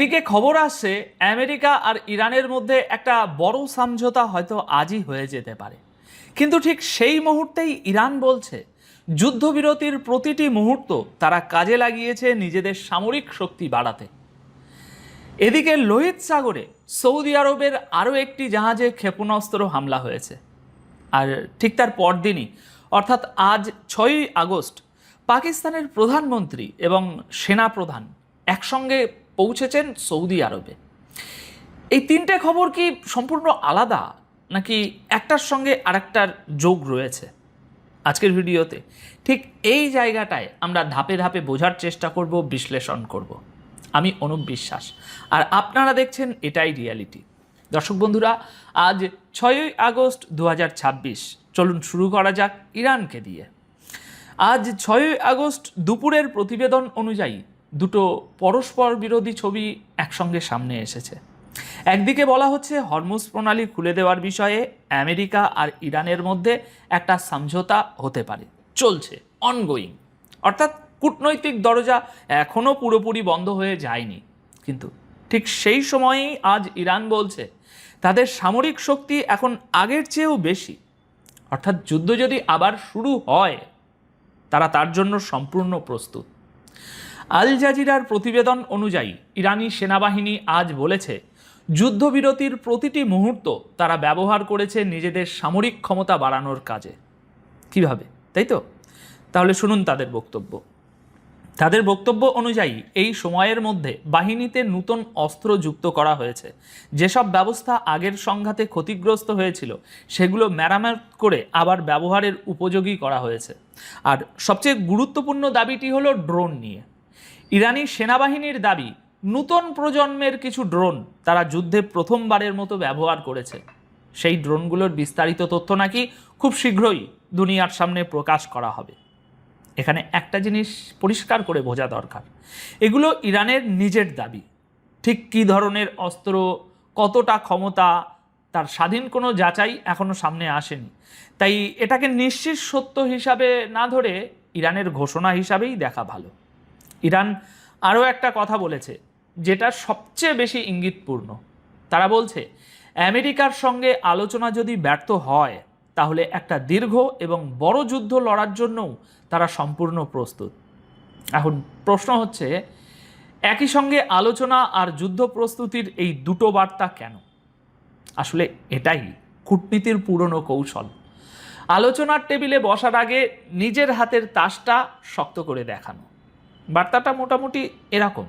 একদিকে খবর আসছে আমেরিকা আর ইরানের মধ্যে একটা বড় সমঝোতা হয়তো আজই হয়ে যেতে পারে, কিন্তু ঠিক সেই মুহূর্তেই ইরান বলছে যুদ্ধবিরতির প্রতিটি মুহূর্ত তারা কাজে লাগিয়েছে নিজেদের সামরিক শক্তি বাড়াতে। এদিকে লোহিত সাগরে সৌদি আরবের আরও একটি জাহাজে ক্ষেপণাস্ত্র হামলা হয়েছে, আর ঠিক তার পরদিনই অর্থাৎ আজ 6ই আগস্ট পাকিস্তানের প্রধানমন্ত্রী এবং সেনাপ্রধান একসঙ্গে পৌঁছেছেন সৌদি আরবে। এই তিনটে খবর কি সম্পূর্ণ আলাদা, নাকি একটার সঙ্গে আরেকটার যোগ রয়েছে? আজকের ভিডিওতে ঠিক এই জায়গাটায় আমরা ধাপে ধাপে বোঝার চেষ্টা করব, বিশ্লেষণ করব। আমি অনুপ বিশ্বাস, আর আপনারা দেখছেন এটাই রিয়ালিটি। দর্শক বন্ধুরা, আজ 6ই আগস্ট 2026। চলুন শুরু করা যাক ইরানকে দিয়ে। আজ 6ই আগস্ট দুপুরের প্রতিবেদন অনুযায়ী দুটো পরস্পর বিরোধী ছবি একসঙ্গে সামনে এসেছে। একদিকে বলা হচ্ছে হরমুজ প্রণালী খুলে দেওয়ার বিষয়ে আমেরিকা আর ইরানের মধ্যে একটা সমঝোতা হতে পারে, চলছে, অনগোয়িং, অর্থাৎ কূটনৈতিক দরজা এখনও পুরোপুরি বন্ধ হয়ে যায়নি। কিন্তু ঠিক সেই সময়েই আজ ইরান বলছে তাদের সামরিক শক্তি এখন আগের চেয়েও বেশি, অর্থাৎ যুদ্ধ যদি আবার শুরু হয় তারা তার জন্য সম্পূর্ণ প্রস্তুত। আল জাজিরার প্রতিবেদন অনুযায়ী ইরানি সেনাবাহিনী আজ বলেছে যুদ্ধবিরতির প্রতিটি মুহূর্ত তারা ব্যবহার করেছে নিজেদের সামরিক ক্ষমতা বাড়ানোর কাজে। কিভাবে, তাই তো? তাহলে শুনুন তাদের বক্তব্য। তাদের বক্তব্য অনুযায়ী এই সময়ের মধ্যে বাহিনীতে নতুন অস্ত্র যুক্ত করা হয়েছে। যেসব ব্যবস্থা আগের সংঘাতে ক্ষতিগ্রস্ত হয়েছিল সেগুলো মেরামত করে আবার ব্যবহারের উপযোগী করা হয়েছে। আর সবচেয়ে গুরুত্বপূর্ণ দাবিটি হলো ড্রোন নিয়ে। ইরানি সেনাবাহিনীর দাবি নতুন প্রজন্মের কিছু ড্রোন তারা যুদ্ধে প্রথমবারের মতো ব্যবহার করেছে। সেই ড্রোনগুলোর বিস্তারিত তথ্য নাকি খুব শীঘ্রই দুনিয়ার সামনে প্রকাশ করা হবে। এখানে একটা জিনিস পরিষ্কার করে বোঝা দরকার, এগুলো ইরানের নিজের দাবি। ঠিক কী ধরনের অস্ত্র, কতটা ক্ষমতা, তার স্বাধীন কোনো যাচাই এখনও সামনে আসেনি। তাই এটাকে নিশ্চিত সত্য হিসাবে না ধরে ইরানের ঘোষণা হিসাবেই দেখা ভালো। ইরান আরও একটা কথা বলেছে যেটা সবচেয়ে বেশি ইঙ্গিতপূর্ণ। তারা বলছে আমেরিকার সঙ্গে আলোচনা যদি ব্যর্থ হয় তাহলে একটা দীর্ঘ এবং বড় যুদ্ধ লড়ার জন্যও তারা সম্পূর্ণ প্রস্তুত। এখন প্রশ্ন হচ্ছে, একই সঙ্গে আলোচনা আর যুদ্ধ প্রস্তুতির এই দুটো বার্তা কেন? আসলে এটাই কূটনীতির পুরনো কৌশল। আলোচনার টেবিলে বসার আগে নিজের হাতের তাসটা শক্ত করে দেখানো। বার্তাটা মোটামুটি এরকম: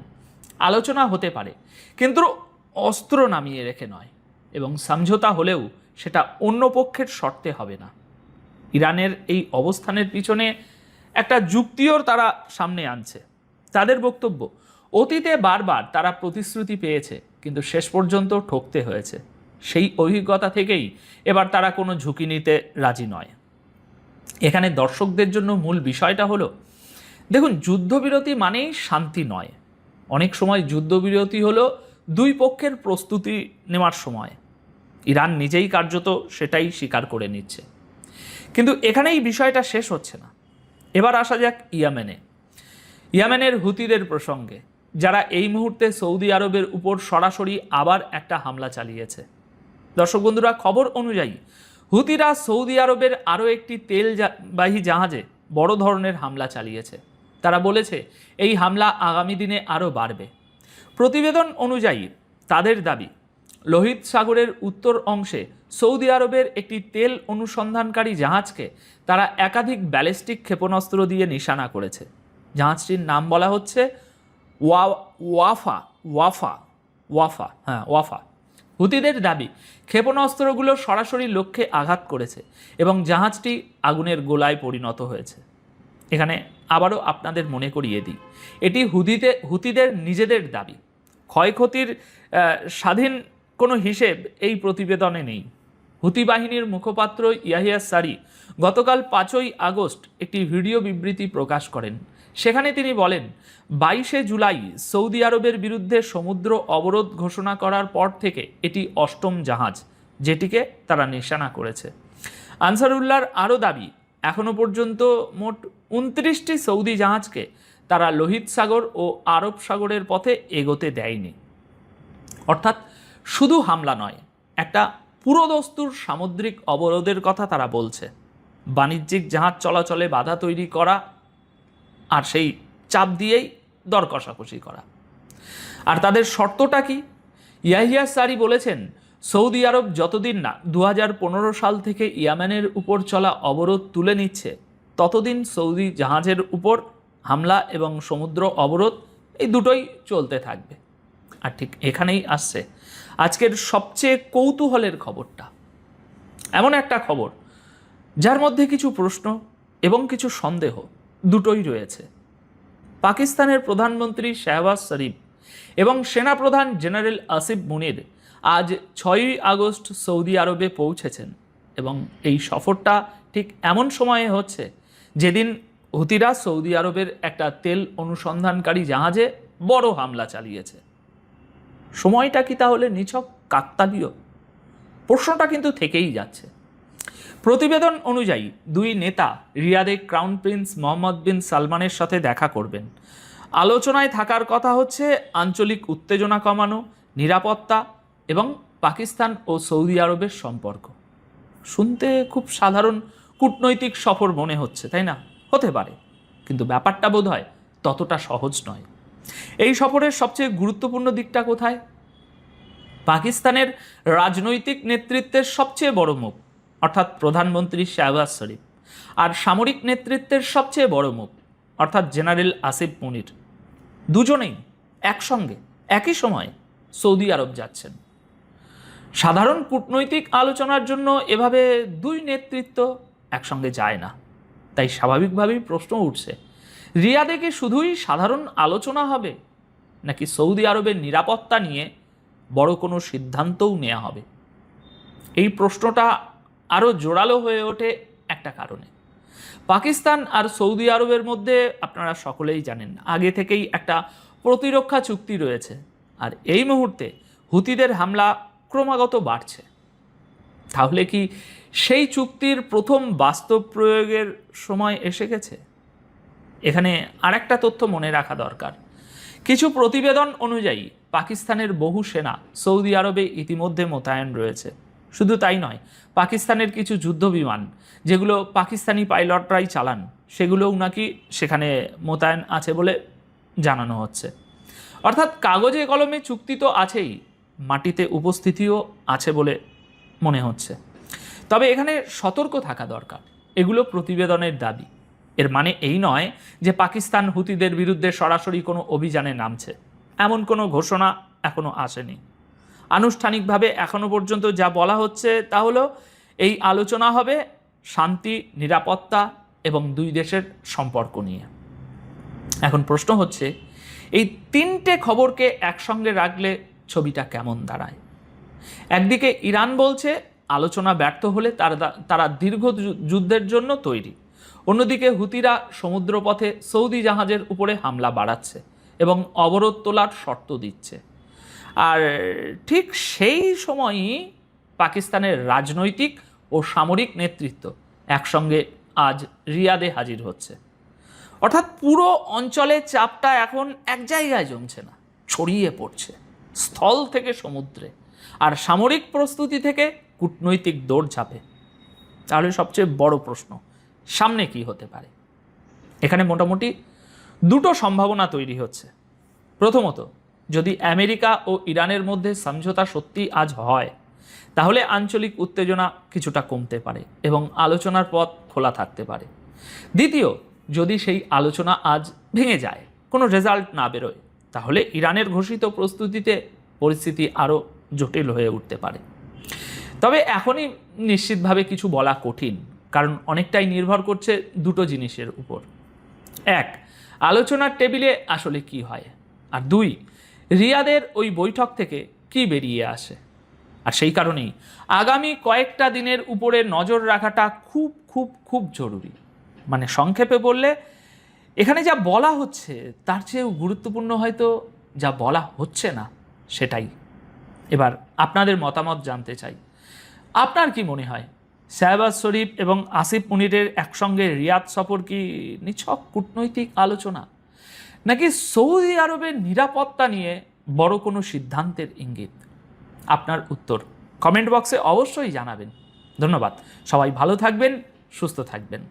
আলোচনা হতে পারে, কিন্তু অস্ত্র নামিয়ে রেখে নয়, এবং সমঝোতা হলেও সেটা অন্য পক্ষের শর্তে হবে না। ইরানের এই অবস্থানের পিছনে একটা যুক্তিও তারা সামনে আনছে। তাদের বক্তব্য, অতীতে বারবার তারা প্রতিশ্রুতি পেয়েছে, কিন্তু শেষ পর্যন্ত ঠকতে হয়েছে। সেই অভিজ্ঞতা থেকেই এবার তারা কোনো ঝুঁকি নিতে রাজি নয়। এখানে দর্শকদের জন্য মূল বিষয়টা হলো, দেখুন, যুদ্ধবিরতি মানেই শান্তি নয়। অনেক সময় যুদ্ধবিরতি হলো দুই পক্ষের প্রস্তুতি নেওয়ার সময়। ইরান নিজেই কার্যত সেটাই স্বীকার করে নিচ্ছে। কিন্তু এখানেই বিষয়টা শেষ হচ্ছে না। এবার আসা যাক ইয়েমেনের হুতিদের প্রসঙ্গে, যারা এই মুহূর্তে সৌদি আরবের উপর সরাসরি আবার একটা হামলা চালিয়েছে। দর্শক বন্ধুরা, খবর অনুযায়ী হুতিরা সৌদি আরবের আরও একটি তেলবাহী জাহাজে বড় ধরনের হামলা চালিয়েছে। তারা বলেছে এই হামলা আগামী দিনে আরও বাড়বে। প্রতিবেদন অনুযায়ী তাদের দাবি, লোহিত সাগরের উত্তর অংশে সৌদি আরবের একটি তেল অনুসন্ধানকারী জাহাজকে তারা একাধিক ব্যালিস্টিক ক্ষেপণাস্ত্র দিয়ে নিশানা করেছে। জাহাজটির নাম বলা হচ্ছে ওয়াফা। হুতিদের দাবি ক্ষেপণাস্ত্রগুলো সরাসরি লক্ষ্যে আঘাত করেছে এবং জাহাজটি আগুনের গোলায় পরিণত হয়েছে। এখানে আবারও আপনাদের মনে করিয়ে দিই, এটি হুতিদের নিজেদের দাবি। ক্ষয়ক্ষতির স্বাধীন কোনো হিসেব এই প্রতিবেদনে নেই। হুতি বাহিনীর মুখপাত্র ইয়াহিয়া সারি গতকাল 5ই আগস্ট একটি ভিডিও বিবৃতি প্রকাশ করেন। সেখানে তিনি বলেন, 22শে জুলাই সৌদি আরবের বিরুদ্ধে সমুদ্র অবরোধ ঘোষণা করার পর থেকে এটি 8ম জাহাজ যেটিকে তারা নিশানা করেছে। আনসারুল্লাহর আরও দাবি, এখনও পর্যন্ত মোট 29টি সৌদি জাহাজকে তারা লোহিত সাগর ও আরব সাগরের পথে এগোতে দেয়নি। অর্থাৎ শুধু হামলা নয়, একটা পুরোদস্তুর সামুদ্রিক অবরোধের কথা তারা বলছে। বাণিজ্যিক জাহাজ চলাচলে বাধা তৈরি করা আর সেই চাপ দিয়েই দর কষাকষি করা। আর তাদের শর্তটা কি? ইয়াহিয়া সারি বলেছেন, সৌদি আরব যতদিন না 2015 সাল থেকে ইয়েমেনের উপর চলা অবরোধ তুলে নিচ্ছে, ততদিন সৌদি জাহাজের উপর হামলা এবং সমুদ্র অবরোধ এই দুটোই চলতে থাকবে। আর ঠিক এখানেই আসছে আজকের সবচেয়ে কৌতূহলের খবরটা। এমন একটা খবর যার মধ্যে কিছু প্রশ্ন এবং কিছু সন্দেহ দুটোই রয়েছে। পাকিস্তানের প্রধানমন্ত্রী শাহবাজ শরীফ এবং সেনাপ্রধান জেনারেল আসিফ মুনির আজ 6ই আগস্ট সৌদি আরবে পৌঁছেছেন এবং এই সফরটা ঠিক এমন সময়ে হচ্ছে যেদিন হুতিরা সৌদি আরবের একটা তেল অনুসন্ধানকারী জাহাজে বড় হামলা চালিয়েছে। সময়টা কি তাহলে নিছক কাকতালীয়? প্রশ্নটা কিন্তু থেকেই যাচ্ছে। প্রতিবেদন অনুযায়ী দুই নেতা রিয়াদে ক্রাউন প্রিন্স মোহাম্মদ বিন সালমানের সাথে দেখা করবেন। আলোচনায় থাকার কথা হচ্ছে আঞ্চলিক উত্তেজনা কমানো, নিরাপত্তা এবং পাকিস্তান ও সৌদি আরবের সম্পর্ক। শুনতে খুব সাধারণ কূটনৈতিক সফর মনে হচ্ছে, তাই না? হতে পারে, কিন্তু ব্যাপারটা বোধহয় ততটা সহজ নয়। এই সফরের সবচেয়ে গুরুত্বপূর্ণ দিকটা কোথায়? পাকিস্তানের রাজনৈতিক নেতৃত্বের সবচেয়ে বড় মুখ অর্থাৎ প্রধানমন্ত্রী শাহবাজ শরীফ আর সামরিক নেতৃত্বের সবচেয়ে বড় মুখ অর্থাৎ জেনারেল আসিফ মুনির দুজনেই একসঙ্গে একই সময় সৌদি আরব যাচ্ছেন। সাধারণ কূটনৈতিক আলোচনার জন্য এভাবে দুই নেতৃত্ব একসঙ্গে যায় না। তাই স্বাভাবিকভাবেই প্রশ্ন উঠছে, রিয়াদে কি শুধুই সাধারণ আলোচনা হবে, নাকি সৌদি আরবের নিরাপত্তা নিয়ে বড় কোনো সিদ্ধান্তও নেওয়া হবে? এই প্রশ্নটা আরও জোরালো হয়ে ওঠে একটা কারণে। পাকিস্তান আর সৌদি আরবের মধ্যে আপনারা সকলেই জানেন আগে থেকেই একটা প্রতিরক্ষা চুক্তি রয়েছে, আর এই মুহূর্তে হুতিদের হামলা ক্রমাগত বাড়ছে। তাহলে কি সেই চুক্তির প্রথম বাস্তব প্রয়োগের সময় এসে গেছে? এখানে আরেকটা তথ্য মনে রাখা দরকার। কিছু প্রতিবেদন অনুযায়ী পাকিস্তানের বহু সেনা সৌদি আরবে ইতিমধ্যে মোতায়েন রয়েছে। শুধু তাই নয়, পাকিস্তানের কিছু যুদ্ধ বিমান যেগুলো পাকিস্তানি পাইলটরাই চালান, সেগুলোও নাকি সেখানে মোতায়েন আছে বলে জানানো হচ্ছে। অর্থাৎ কাগজে কলমে চুক্তি তো আছেই, মাটিতে উপস্থিতিও আছে বলে মনে হচ্ছে। তবে এখানে সতর্ক থাকা দরকার, এগুলো প্রতিবেদনের দাবি। এর মানে এই নয় যে পাকিস্তান হুতিদের বিরুদ্ধে সরাসরি কোনো অভিযানে নামছে, এমন কোনো ঘোষণা এখনও আসেনি। আনুষ্ঠানিকভাবে এখনও পর্যন্ত যা বলা হচ্ছে তা হলো এই আলোচনা হবে শান্তি, নিরাপত্তা এবং দুই দেশের সম্পর্ক নিয়ে। এখন প্রশ্ন হচ্ছে, এই তিনটে খবরকে একসঙ্গে রাখলে ছবিটা কেমন দাঁড়ায়? একদিকে ইরান বলছে আলোচনা ব্যর্থ হলে তারা দীর্ঘ যুদ্ধের জন্য তৈরি। অন্যদিকে হুতিরা সমুদ্রপথে সৌদি জাহাজের উপরে হামলা বাড়াচ্ছে এবং অবরোধ তোলার শর্ত দিচ্ছে। আর ঠিক সেই সময়ই পাকিস্তানের রাজনৈতিক ও সামরিক নেতৃত্ব একসঙ্গে আজ রিয়াদে হাজির হচ্ছে। অর্থাৎ পুরো অঞ্চলে চাপটা এখন এক জায়গায় জমছে না, ছড়িয়ে পড়ছে স্থল থেকে সমুদ্রে আর সামরিক প্রস্তুতি থেকে কূটনৈতিক দৌড়ঝাঁপে। তাহলে সবচেয়ে বড় প্রশ্ন, সামনে কি হতে পারে? এখানে মোটামুটি দুটো সম্ভাবনা তৈরি হচ্ছে। প্রথমত, যদি আমেরিকা ও ইরানের মধ্যে সমঝোতা সত্যি আজ হয়, তাহলে আঞ্চলিক উত্তেজনা কিছুটা কমতে পারে এবং আলোচনার পথ খোলা থাকতে পারে। দ্বিতীয়, যদি সেই আলোচনা আজ ভেঙে যায়, কোনো রেজাল্ট না বেরোয়, তাহলে ইরানের ঘোষিত প্রস্তুতিতে পরিস্থিতি আরও জটিল হয়ে উঠতে পারে। তবে এখনই নিশ্চিতভাবে কিছু বলা কঠিন, কারণ অনেকটাই নির্ভর করছে দুটো জিনিসের উপর। এক, আলোচনার টেবিলে আসলে কি হয়, আর দুই, রিয়াদের ওই বৈঠক থেকে কি বেরিয়ে আসে। আর সেই কারণেই আগামী কয়েকটা দিনের উপরে নজর রাখাটা খুব খুব খুব জরুরি। মানে সংক্ষেপে বললে, এখানে যা বলা হচ্ছে তার চেয়েও গুরুত্বপূর্ণ হয়তো যা বলা হচ্ছে না সেটাই। এবার আপনাদের মতামত জানতে চাই, আপনার কি মনে হয় শাহবাজ শরীফ এবং আসিফ মুনিরের একসঙ্গে রিয়াদ সফর কি নিছক কূটনৈতিক আলোচনা, নাকি সৌদি আরবের নিরাপত্তা নিয়ে বড় কোনো সিদ্ধান্তের ইঙ্গিত? আপনার উত্তর কমেন্ট বক্সে অবশ্যই জানাবেন। ধন্যবাদ। সবাই ভালো থাকবেন, সুস্থ থাকবেন।